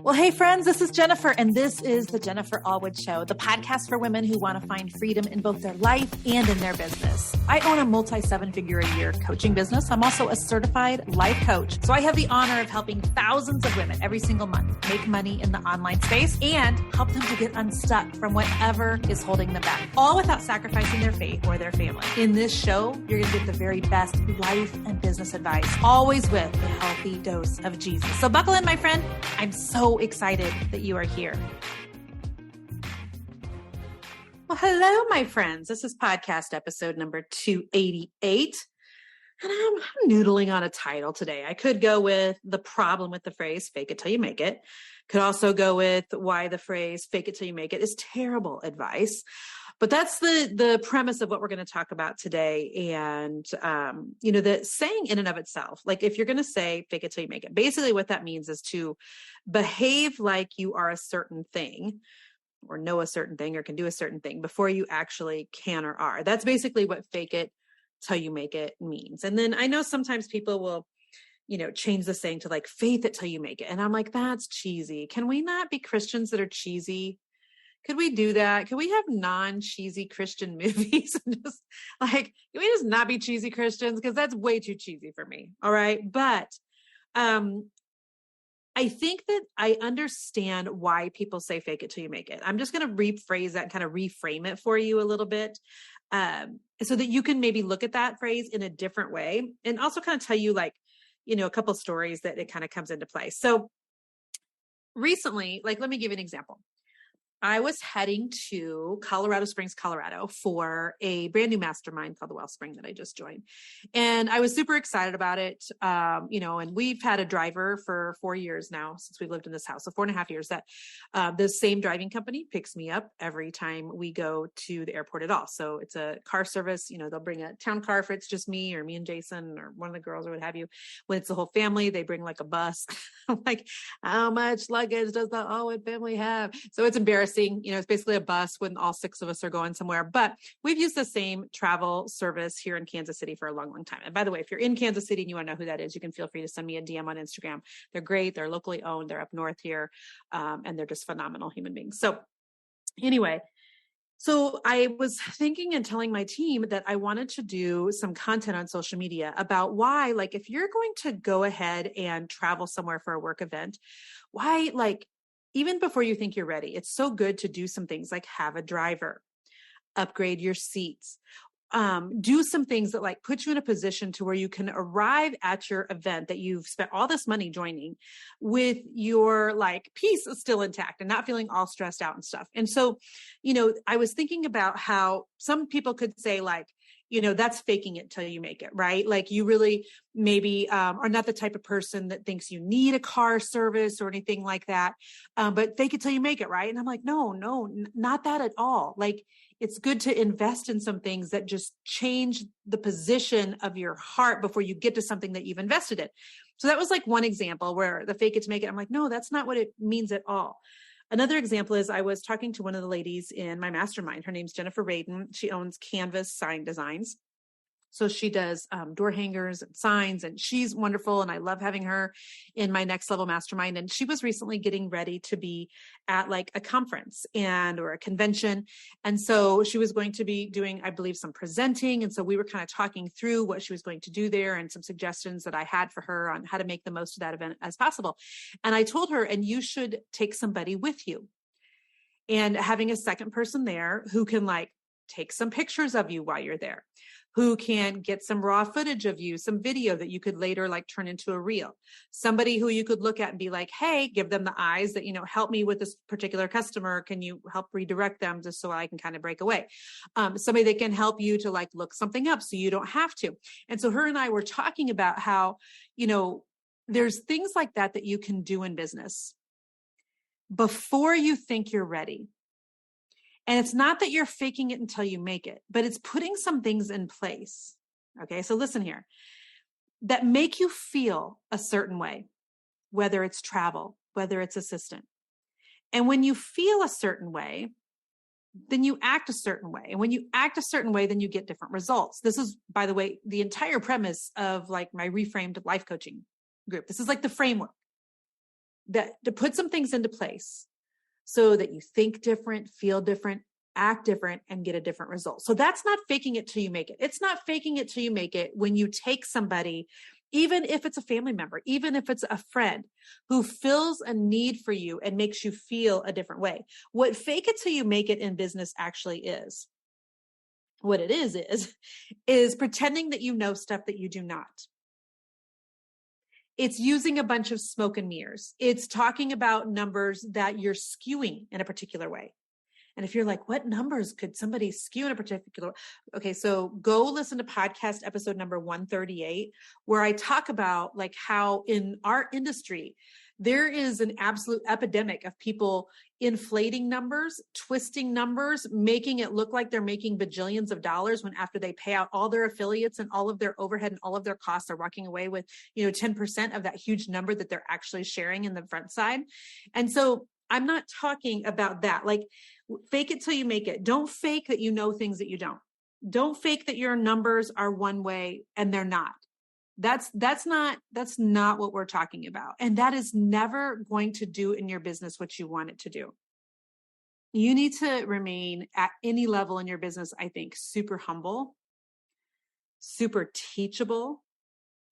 Well, hey, friends, this is Jennifer, and this is the Jennifer Allwood Show, the podcast for women who want to find freedom in both their life and in their business. I own a multi-7-figure-a-year coaching business. I'm also a certified life coach. So I have the honor of helping thousands of women every single month make money in the online space and help them to get unstuck from whatever is holding them back, all without sacrificing their faith or their family. In this show, you're going to get the very best life and business advice, always with a healthy dose of Jesus. So buckle in, my friend. I'm so excited that you are here. Well, hello, my friends. This is podcast episode number 288. And I'm noodling on a title today. I could go with the problem with the phrase, fake it till you make it. Could also go with why the phrase, fake it till you make it, is terrible advice. But that's the premise of what we're going to talk about today. And, the saying in and of itself, like if you're going to say fake it till you make it, basically what that means is to behave like you are a certain thing or know a certain thing or can do a certain thing before you actually can or are. That's basically what fake it till you make it means. And then I know sometimes people will, change the saying to like faith it till you make it. And I'm like, that's cheesy. Can we not be Christians that are cheesy? Could we do that? Could we have non-cheesy Christian movies? And just like, can we just not be cheesy Christians? Because that's way too cheesy for me. All right. But I think that I understand why people say fake it till you make it. I'm just going to rephrase that and kind of reframe it for you a little bit so that you can maybe look at that phrase in a different way and also kind of tell you a couple stories that it kind of comes into play. So recently, let me give you an example. I was heading to Colorado Springs, Colorado for a brand new mastermind called the Wellspring that I just joined. And I was super excited about it. And we've had a driver for 4 years now since we've lived in this house. So 4.5 years that the same driving company picks me up every time we go to the airport at all. So it's a car service. They'll bring a town car if it's just me or me and Jason or one of the girls or what have you. When it's the whole family, they bring like a bus. I'm like, how much luggage does the Allwood family have? So it's embarrassing. It's basically a bus when all 6 of us are going somewhere, but we've used the same travel service here in Kansas City for a long, long time. And by the way, if you're in Kansas City and you want to know who that is, you can feel free to send me a DM on Instagram. They're great. They're locally owned. They're up north here. And they're just phenomenal human beings. So anyway, so I was thinking and telling my team that I wanted to do some content on social media about why, if you're going to go ahead and travel somewhere for a work event, why, even before you think you're ready, it's so good to do some things like have a driver, upgrade your seats, do some things that put you in a position to where you can arrive at your event that you've spent all this money joining with your peace still intact and not feeling all stressed out and stuff. And so, I was thinking about how some people could say that's faking it till you make it, right? You really maybe are not the type of person that thinks you need a car service or anything like that, but fake it till you make it, right? And I'm like, no, not that at all. It's good to invest in some things that just change the position of your heart before you get to something that you've invested in. So that was one example where the fake it to make it, I'm like, no, that's not what it means at all. Another example is I was talking to one of the ladies in my mastermind. Her name's Jennifer Radin. She owns Canvas Sign Designs. So she does door hangers and signs, and she's wonderful. And I love having her in my next level mastermind. And she was recently getting ready to be at a conference or a convention. And so she was going to be doing, I believe, some presenting. And so we were kind of talking through what she was going to do there and some suggestions that I had for her on how to make the most of that event as possible. And I told her, and you should take somebody with you. And having a second person there who can take some pictures of you while you're there, who can get some raw footage of you, some video that you could later turn into a reel, somebody who you could look at and be like, hey, give them the eyes that, help me with this particular customer. Can you help redirect them just so I can kind of break away? Somebody that can help you to look something up so you don't have to. And so her and I were talking about how, there's things like that you can do in business before you think you're ready. And it's not that you're faking it until you make it, but it's putting some things in place. Okay, so listen here, that make you feel a certain way, whether it's travel, whether it's assistant. And when you feel a certain way, then you act a certain way. And when you act a certain way, then you get different results. This is, by the way, the entire premise of my reframed life coaching group. This is the framework. that to put some things into place so that you think different, feel different, act different, and get a different result. So that's not faking it till you make it. It's not faking it till you make it when you take somebody, even if it's a family member, even if it's a friend who fills a need for you and makes you feel a different way. What fake it till you make it in business actually is, what it is pretending that you know stuff that you do not. It's using a bunch of smoke and mirrors. It's talking about numbers that you're skewing in a particular way. And if you're like, what numbers could somebody skew in a particular? Okay, so go listen to podcast episode number 138, where I talk about like how in our industry, there is an absolute epidemic of people inflating numbers, twisting numbers, making it look like they're making bajillions of dollars when after they pay out all their affiliates and all of their overhead and all of their costs, are walking away with, 10% of that huge number that they're actually sharing in the front side. And so I'm not talking about that. Like, fake it till you make it. Don't fake that you know things that you don't. Don't fake that your numbers are one way and they're not. That's not what we're talking about. And that is never going to do in your business what you want it to do. You need to remain at any level in your business, I think, super humble, super teachable.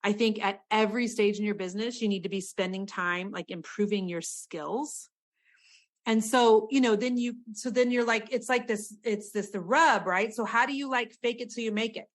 I think at every stage in your business, you need to be spending time like improving your skills. And so, then you're like, it's the rub, right? So how do you like fake it till you make it?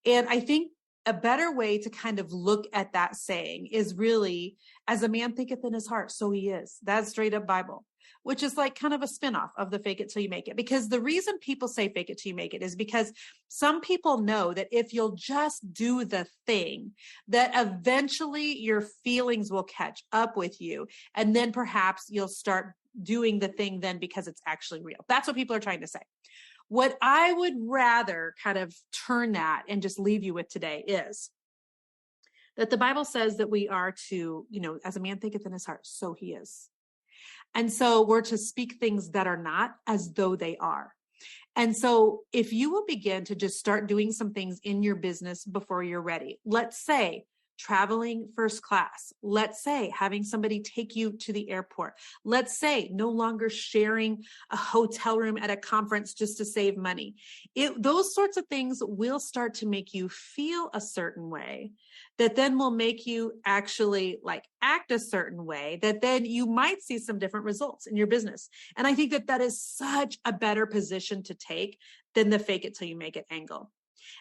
And I think a better way to kind of look at that saying is really, as a man thinketh in his heart, so he is. That's straight up Bible, which is like kind of a spinoff of the fake it till you make it. Because the reason people say fake it till you make it is because some people know that if you'll just do the thing, that eventually your feelings will catch up with you. And then perhaps you'll start doing the thing then because it's actually real. That's what people are trying to say. What I would rather kind of turn that and just leave you with today is that the Bible says that we are to, as a man thinketh in his heart, so he is. And so we're to speak things that are not as though they are. And so if you will begin to just start doing some things in your business before you're ready, let's say traveling first class. Let's say having somebody take you to the airport. Let's say no longer sharing a hotel room at a conference just to save money. Those sorts of things will start to make you feel a certain way that then will make you actually like act a certain way that then you might see some different results in your business. And I think that is such a better position to take than the fake it till you make it angle.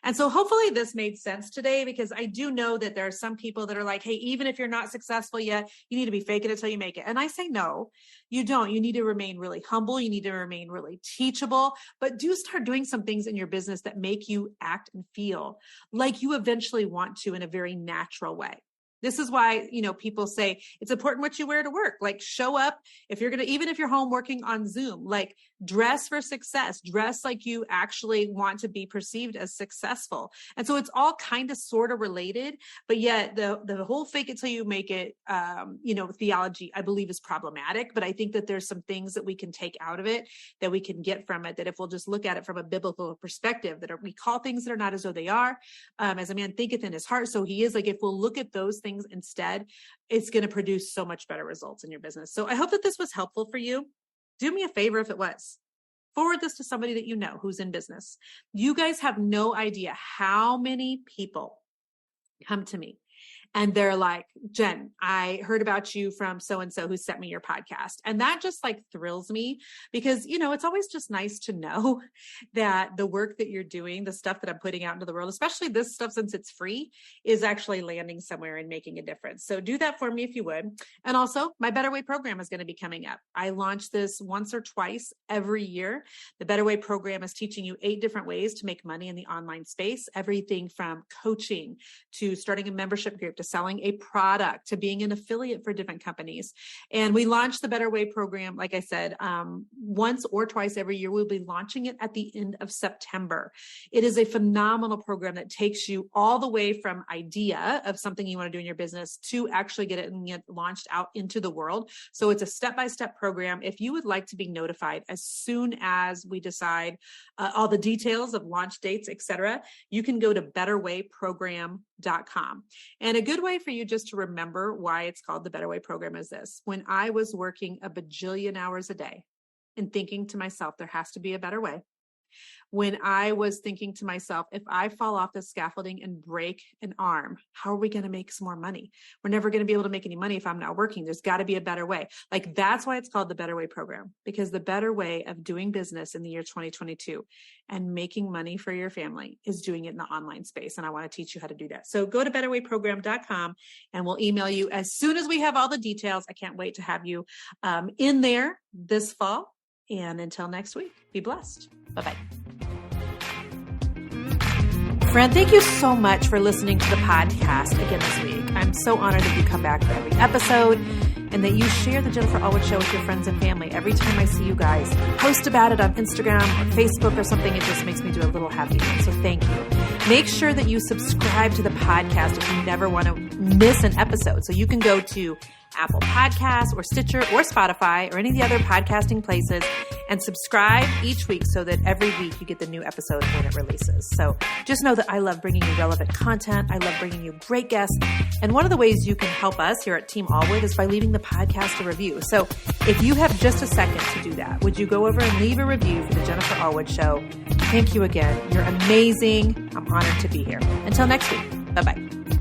And so hopefully this made sense today, because I do know that there are some people that are like, hey, even if you're not successful yet, you need to be faking it till you make it. And I say, no, you don't. You need to remain really humble. You need to remain really teachable, but do start doing some things in your business that make you act and feel like you eventually want to in a very natural way. This is why, people say it's important what you wear to work. Like, show up if you're even if you're home working on Zoom, like dress for success, dress like you actually want to be perceived as successful. And so it's all kind of sort of related, but yet the whole fake it till you make it, theology, I believe is problematic, but I think that there's some things that we can take out of it, that we can get from it, that if we'll just look at it from a biblical perspective, we call things that are not as though they are, as a man thinketh in his heart, so he is. Like, if we'll look at those things instead, it's going to produce so much better results in your business. So I hope that this was helpful for you. Do me a favor if it was. Forward this to somebody that you know who's in business. You guys have no idea how many people come to me and they're like, Jen, I heard about you from so-and-so who sent me your podcast. And that just like thrills me, because, it's always just nice to know that the work that you're doing, the stuff that I'm putting out into the world, especially this stuff, since it's free, is actually landing somewhere and making a difference. So do that for me if you would. And also, my Better Way program is going to be coming up. I launch this once or twice every year. The Better Way program is teaching you 8 different ways to make money in the online space, everything from coaching to starting a membership group to selling a product to being an affiliate for different companies. And we launched the Better Way program, like I said, once or twice every year. We'll be launching it at the end of September. It is a phenomenal program that takes you all the way from idea of something you want to do in your business to actually get it and get launched out into the world. So it's a step-by-step program. If you would like to be notified as soon as we decide all the details of launch dates, etc., you can go to betterwayprogram.com. And good way for you just to remember why it's called the Better Way program is this. When I was working a bajillion hours a day and thinking to myself, there has to be a better way. When I was thinking to myself, if I fall off the scaffolding and break an arm, how are we going to make some more money? We're never going to be able to make any money if I'm not working. There's got to be a better way. Like, that's why it's called the Better Way program, because the better way of doing business in the year 2022 and making money for your family is doing it in the online space. And I want to teach you how to do that. So go to betterwayprogram.com and we'll email you as soon as we have all the details. I can't wait to have you in there this fall. And until next week, be blessed. Bye-bye. Friend, thank you so much for listening to the podcast again this week. I'm so honored that you come back for every episode and that you share the Jennifer Allwood Show with your friends and family. Every time I see you guys post about it on Instagram or Facebook or something, it just makes me do a little happy. So thank you. Make sure that you subscribe to the podcast if you never want to miss an episode. So you can go to Apple Podcasts or Stitcher or Spotify or any of the other podcasting places and subscribe each week so that every week you get the new episode when it releases. So just know that I love bringing you relevant content. I love bringing you great guests. And one of the ways you can help us here at Team Allwood is by leaving the podcast a review. So if you have just a second to do that, would you go over and leave a review for the Jennifer Allwood Show? Thank you again. You're amazing. I'm honored to be here. Until next week. Bye-bye.